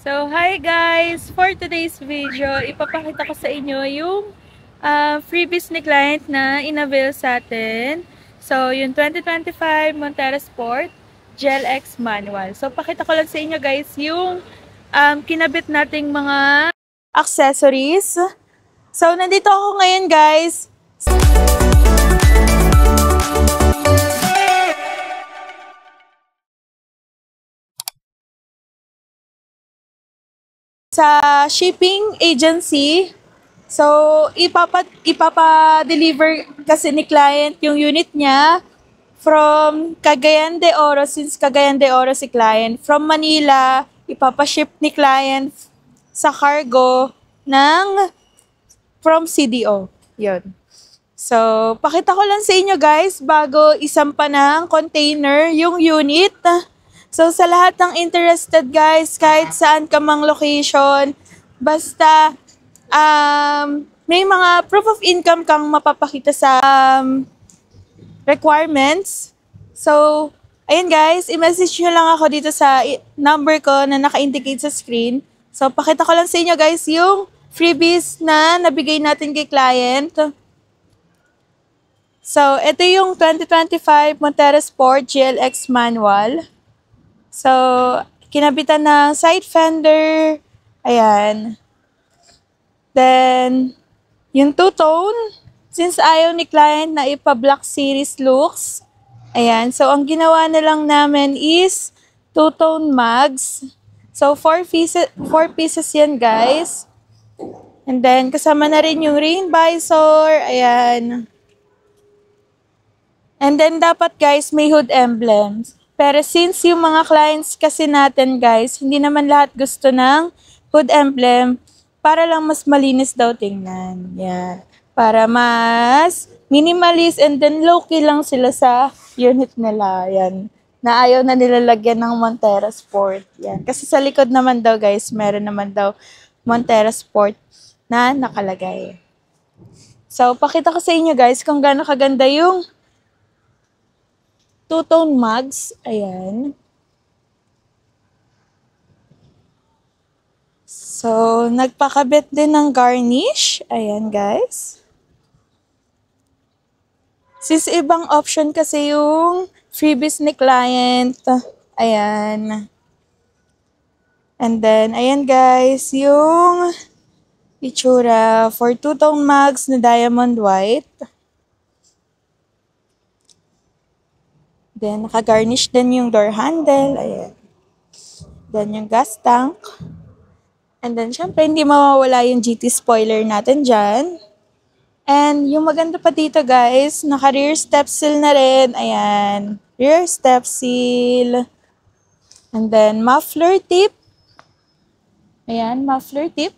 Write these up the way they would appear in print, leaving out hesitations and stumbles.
So, hi guys! For today's video, ipapakita ko sa inyo yung freebies ni client na inavail sa atin. So, yung 2025 Montera Sport Gel X Manual. So, pakita ko lang sa inyo guys yung kinabit nating mga accessories. So, nandito ako ngayon guys sa shipping agency. So, ipapa-deliver kasi ni client yung unit niya from Cagayan de Oro, since Cagayan de Oro si client. From Manila, ipapa-ship ni client sa cargo ng from CDO. Yun. So, pakita ko lang sa inyo guys, bago isampa ng container yung unit. So, sa lahat ng interested guys, kahit saan ka mang location, basta may mga proof of income kang mapapakita sa requirements. So, ayun guys, i-message nyo lang ako dito sa number ko na naka-indicate sa screen. So, pakita ko lang sa inyo guys yung freebies na nabigay natin kay client. So, ito yung 2025 Montera Sport GLX Manual. So, kinabitan ng side fender. Ayan. Then, yung two-tone, since ayaw ni client na ipa-black series looks, ayan. So, ang ginawa na lang namin is two-tone mags. So, 4 pieces yan, guys. And then, kasama na rin yung rain visor. Ayan. And then, dapat, guys, may hood emblems. Pero since yung mga clients kasi natin, guys, hindi naman lahat gusto ng hood emblem, para lang mas malinis daw tingnan. Yan. Para mas minimalist and then low-key lang sila sa unit nila. Yan. Na ayaw na nilalagyan ng Montera Sport. Yan. Kasi sa likod naman daw guys, meron naman daw Montera Sport na nakalagay. So, pakita ko sa inyo guys kung gaano kaganda yung two-tone mugs. Ayan. So, nagpakabit din ng garnish. Ayan, guys. Since ibang option kasi yung freebies ni client. Ayan. And then, ayan guys, yung itsura for two-tone mugs na diamond white. Then, naka-garnish din yung door handle. Ayan. Then, yung gas tank. And then, syempre, hindi mawawala yung GT spoiler natin dyan. And yung maganda pa dito, guys, naka-rear step seal na rin. Ayan. Rear step seal. And then, muffler tip. Ayan, muffler tip.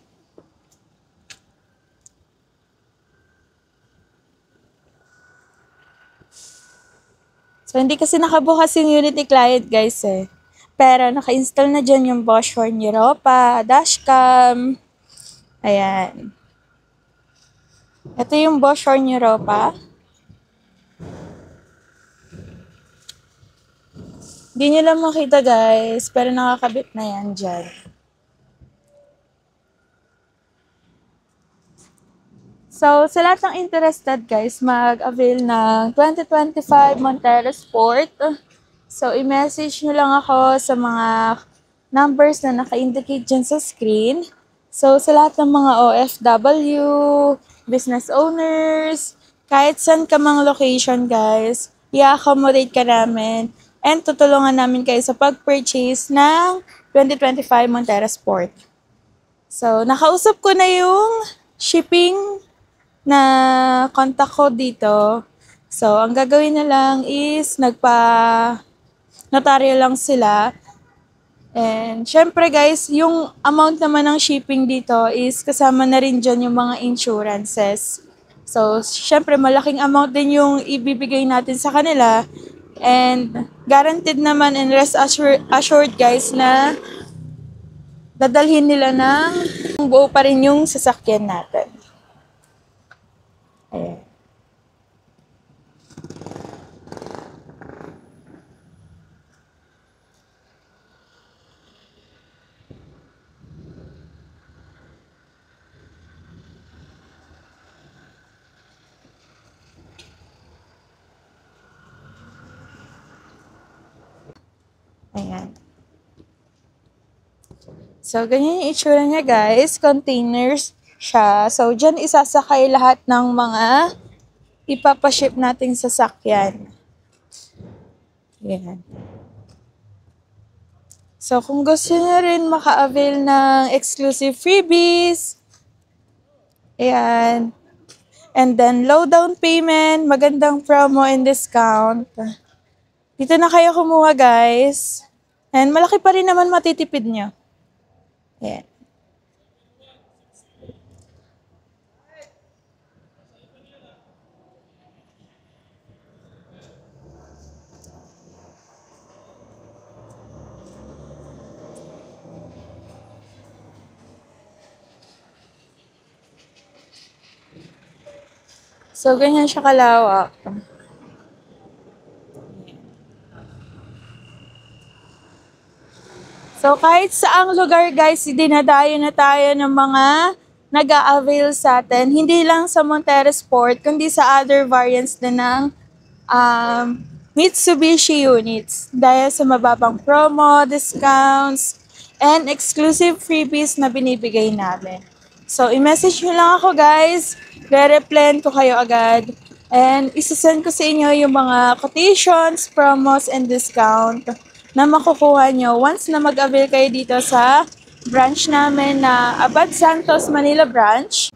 So, hindi kasi nakabukas yung unit ni client, guys, eh. Pero, naka-install na dyan yung Bosch Horn Europa, dashcam. Ayan. Ito yung Bosch Horn Europa. Hindi nyo lang makita, guys, pero nakakabit na yan dyan. So, sa lahat ng interested, guys, mag-avail ng 2025 Montera Sport. So, i-message nyo lang ako sa mga numbers na naka-indicate dyan sa screen. So, sa lahat ng mga OFW, business owners, kahit saan ka mang location, guys, i-accommodate ka namin and tutulungan namin kayo sa pag-purchase ng 2025 Montera Sport. So, nakausap ko na yung shipping na contact ko dito. So, ang gagawin na lang is notaryo lang sila. And, syempre guys, yung amount naman ng shipping dito is kasama na rin dyan yung mga insurances. So, syempre, malaking amount din yung ibibigay natin sa kanila. And, guaranteed naman and rest assured guys na dadalhin nila ng buo pa rin yung sasakyan natin. Ayan. Ayan. So, ganyan yung itsura niya, guys. Containers siya. So, dyan isasakay lahat ng mga ipapaship nating sasakyan. Ayan. So, kung gusto niyo rin maka-avail ng exclusive freebies, ayan. And then, low down payment, magandang promo and discount. Dito na kayo kumuha, guys. And malaki pa rin naman matitipid nyo. Ayan. So, ganyan siya kalawak. So, kahit saang lugar, guys, dinadayo na tayo ng mga nag-a-avail sa atin. Hindi lang sa Montero Sport, kundi sa other variants din ng Mitsubishi units. Dahil sa mababang promo, discounts, and exclusive freebies na binibigay namin. So, i-message nyo lang ako, guys. Re-replan ko kayo agad. And isasend ko sa inyo yung mga quotations, promos, and discount na makukuha nyo once na mag-avail kayo dito sa branch namin na Abad Santos, Manila branch.